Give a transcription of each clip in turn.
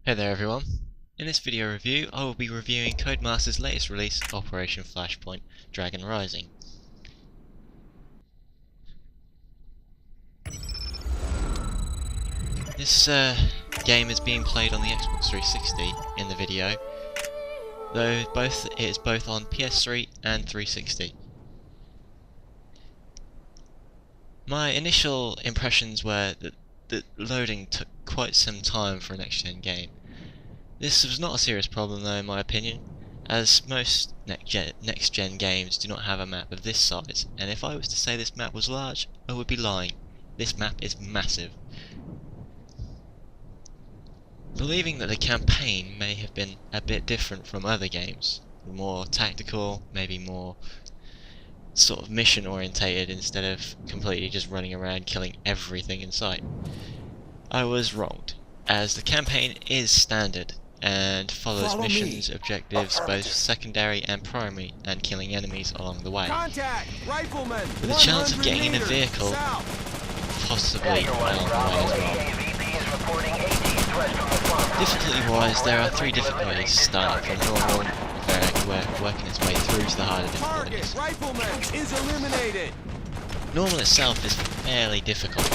Hey there everyone. In this video review I will be reviewing Codemasters' latest release, Operation Flashpoint Dragon Rising. This game is being played on the Xbox 360 in the video, though it is both on PS3 and 360. My initial impressions were that the loading took quite some time for a next-gen game. This was not a serious problem though in my opinion, as most next-gen games do not have a map of this size, and if I was to say this map was large, I would be lying. This map is massive. Believing that the campaign may have been a bit different from other games, more tactical, maybe more sort of mission orientated instead of completely just running around killing everything in sight, I was wronged, as the campaign is standard and follows missions, objectives, both secondary and primary, and killing enemies along the way. With the chance of getting in a vehicle, possibly along the way as well. Difficulty-wise, there are three difficulties, starting from normal, working its way through to the harder difficulties. Normal itself is fairly difficult,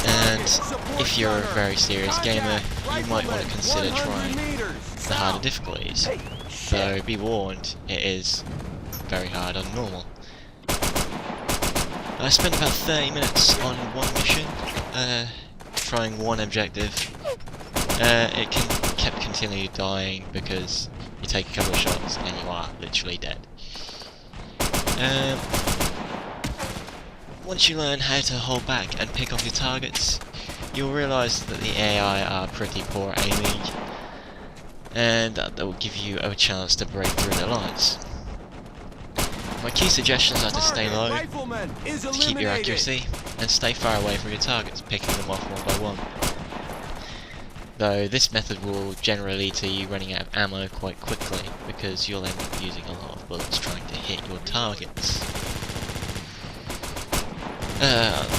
and if you're a very serious gamer, you might want to consider trying the harder difficulties, though be warned, it is very hard on normal. I spent about 30 minutes on one mission, trying one objective. It kept continually dying because you take a couple of shots and you are literally dead. Once you learn how to hold back and pick off your targets, you'll realise that the AI are pretty poor at aiming, and that will give you a chance to break through their lines. My key suggestions are to stay low, to keep your accuracy, and stay far away from your targets, picking them off one by one. Though this method will generally lead to you running out of ammo quite quickly, because you'll end up using a lot of bullets trying to hit your targets.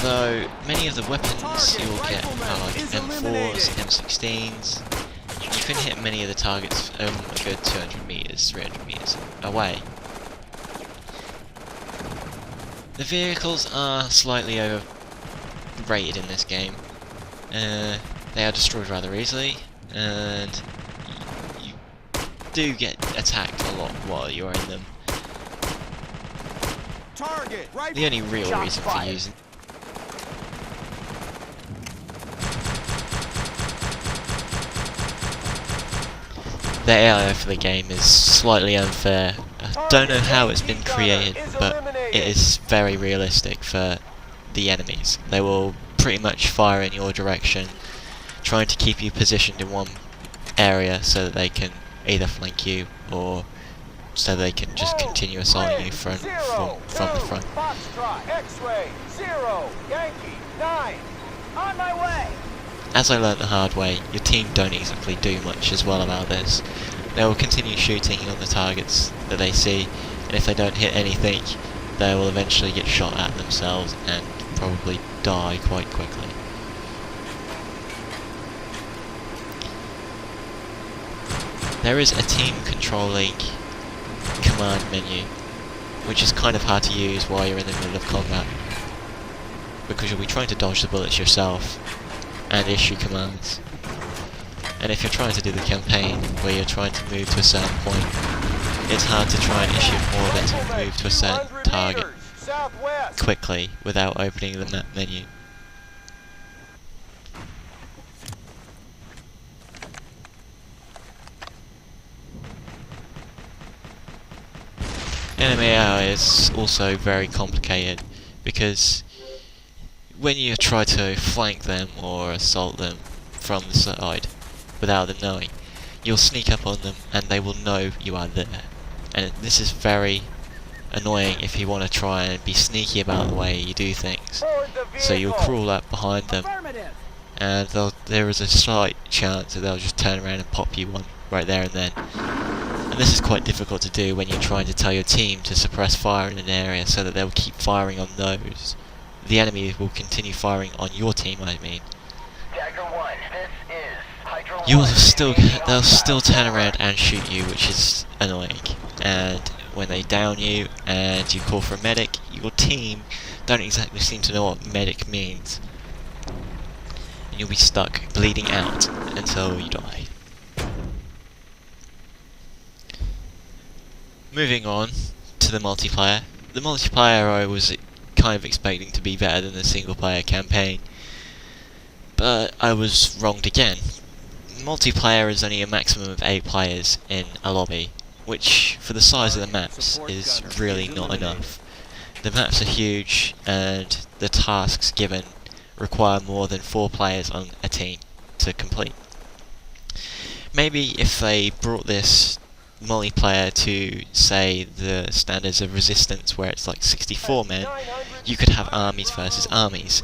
Though many of the weapons you'll get are like M4s, M16s. You can hit many of the targets a good 200 meters, 300 meters away. The vehicles are slightly overrated in this game. They are destroyed rather easily, and you do get attacked a lot while you're in them. The only real reason for using the AI for the game is slightly unfair. I don't know how it's been created, but it is very realistic for the enemies. They will pretty much fire in your direction, trying to keep you positioned in one area so that they can either flank you or so they can just continue assaulting you from the front. As I learnt the hard way, your team don't exactly do much as well about this. They will continue shooting on the targets that they see, and if they don't hit anything, they will eventually get shot at themselves and probably die quite quickly. There is a team controlling command menu, which is kind of hard to use while you're in the middle of combat, because you'll be trying to dodge the bullets yourself and issue commands. And if you're trying to do the campaign, where you're trying to move to a certain point, it's hard to try and issue an order to move to a certain target quickly without opening the map menu. Enemy AI is also very complicated, because when you try to flank them or assault them from the side without them knowing, you'll sneak up on them and they will know you are there. And this is very annoying if you want to try and be sneaky about the way you do things. So you'll crawl up behind them, and there is a slight chance that they'll just turn around and pop you one right there and then. And this is quite difficult to do when you're trying to tell your team to suppress fire in an area so that they'll keep firing on those. The enemy will continue firing on your team, I mean. they'll still turn around and shoot you, which is annoying. And when they down you and you call for a medic, your team don't exactly seem to know what medic means. And you'll be stuck bleeding out until you die. Moving on to the multiplayer. The multiplayer I was kind of expecting to be better than the single player campaign, but I was wronged again. Multiplayer is only a maximum of 8 players in a lobby, which for the size of the maps is really not enough. The maps are huge and the tasks given require more than 4 players on a team to complete. Maybe if they brought this multiplayer to, say, the standards of Resistance where it's like 64 men, you could have armies versus armies,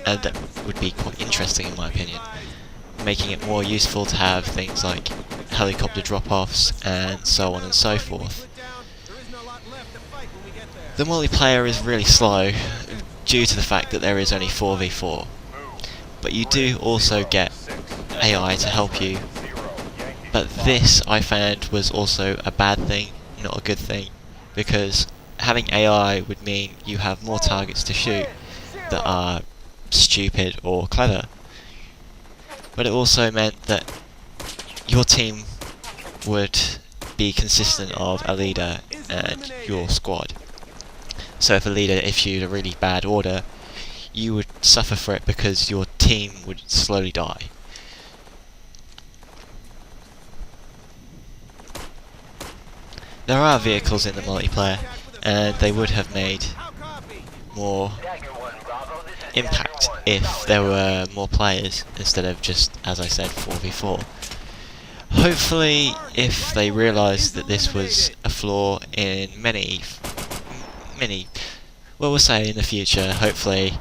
and that would be quite interesting in my opinion, making it more useful to have things like helicopter drop-offs and so on and so forth. The multiplayer is really slow due to the fact that there is only 4v4, but you do also get AI to help you. But this, I found, was also a bad thing, not a good thing, because having AI would mean you have more targets to shoot that are stupid or clever. But it also meant that your team would be consistent of a leader and your squad. So if a leader issued a really bad order, you would suffer for it because your team would slowly die. There are vehicles in the multiplayer, and they would have made more impact if there were more players instead of just, as I said, 4v4. Hopefully, if they realised that this was a flaw in many, well, we'll say in the future, hopefully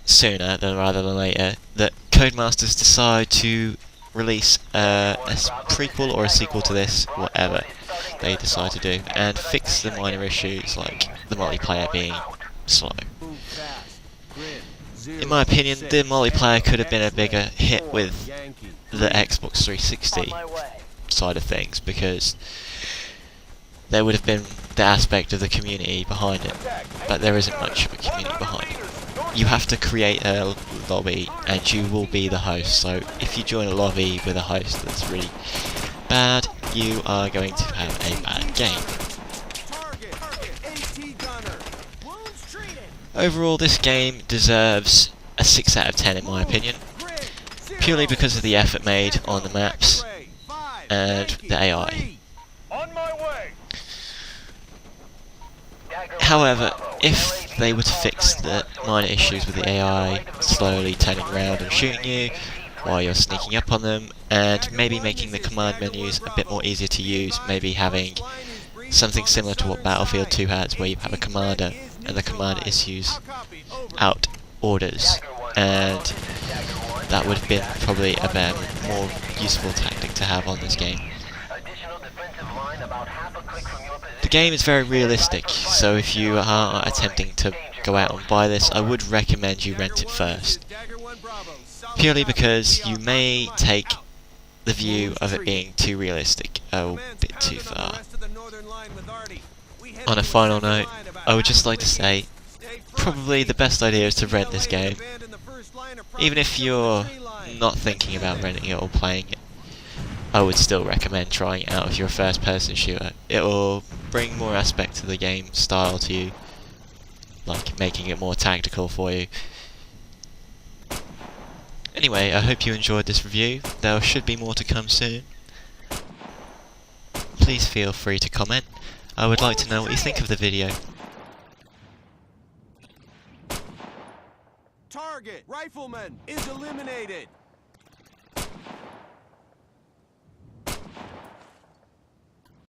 sooner rather than later, that Codemasters decide to release a prequel or a sequel to this, whatever they decide to do, and fix the minor issues like the multiplayer being slow. In my opinion, the multiplayer could have been a bigger hit with the Xbox 360 side of things, because there would have been the aspect of the community behind it, but there isn't much of a community behind it. You have to create a lobby and you will be the host, so if you join a lobby with a host that's really bad, you are going to have a bad game. Overall, this game deserves a 6 out of 10 in my opinion, purely because of the effort made on the maps and the AI. However, if they were to fix the minor issues with the AI, slowly turning around and shooting you while you're sneaking up on them, and maybe making the command menus a bit more easier to use, maybe having something similar to what Battlefield 2 has, where you have a commander and the commander issues out orders, and that would have been probably a better, more useful tactic to have on this game. The game is very realistic, so if you are attempting to go out and buy this, I would recommend you rent it first. Purely because you may take the view of it being too realistic a bit too far. On a final note, I would just like to say, probably the best idea is to rent this game. Even if you're not thinking about renting it or playing it, I would still recommend trying it out if you're a first-person shooter. It will bring more aspect to the game style to you, like making it more tactical for you. Anyway, I hope you enjoyed this review. There should be more to come soon. Please feel free to comment. I would like to know what you think of the video. Target! Rifleman is eliminated!